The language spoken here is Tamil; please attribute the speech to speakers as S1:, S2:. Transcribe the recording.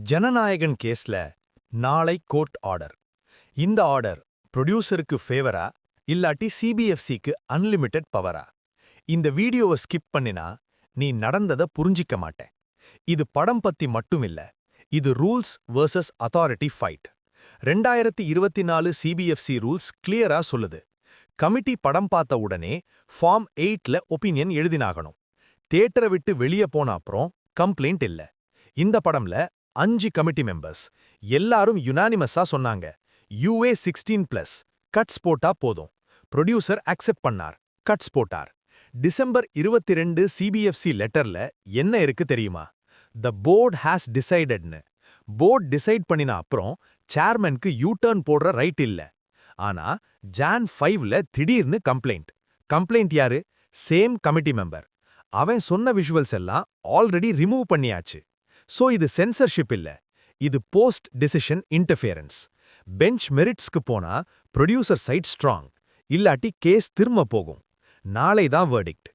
S1: ஜனநாயகன் கேஸ்ல நாளை கோர்ட் ஆர்டர். இந்த ஆர்டர் ப்ரொடியூசருக்கு ஃபேவரா இல்லாட்டி சிபிஎஃப்சிக்கு அன்லிமிட்டெட் பவரா? இந்த வீடியோவை ஸ்கிப் பண்ணினா நீ நடந்தத புரிஞ்சிக்க மாட்ட. இது படம் பத்தி மட்டுமில்ல, இது rules versus authority fight. 2024 CBFC rules கிளியரா சொல்லுது. கமிட்டி படம் பார்த்த உடனே ஃபார்ம் 8ல ஒப்பீனியன் எழுதினாகணும். தியேட்டரை விட்டு வெளியே போன அப்புறம் கம்ப்ளைண்ட் இல்ல. இந்த படம்ல 5 கமிட்டி மெம்பர்ஸ் எல்லாரும் யுனானிமஸா சொன்னாங்க, UA 16+, கட்ஸ் போட்டா போதும். ப்ரொடியூசர் அக்செப்ட் பண்ணார், கட்ஸ் போட்டார். டிசம்பர் 22 சிபிஎஃப்சி லெட்டர்ல என்ன இருக்கு தெரியுமா? த போர்ட் ஹாஸ் டிசைடட்னு. போர்ட் டிசைட் பண்ணின அப்புறம் சேர்மனுக்கு யூ-டர்ன் போடுற ரைட் இல்ல. ஆனா ஜான் 5ல திடீர்னு கம்ப்ளைண்ட் யாரு? Same committee member. அவன் சொன்ன விஷுவல்ஸ் எல்லாம் ஆல்ரெடி ரிமூவ் பண்ணியாச்சு. சோ இது சென்சர்ஷிப் இல்ல, இது போஸ்ட் டிசிஷன் இன்டர்ஃபியரன்ஸ். பெஞ்ச் மெரிட்ஸ்க்கு போனா ப்ரொடியூசர் சைட் ஸ்ட்ராங், இல்லாட்டி கேஸ் திரும்ப போகும். நாளை தான் வெர்டிக்ட்.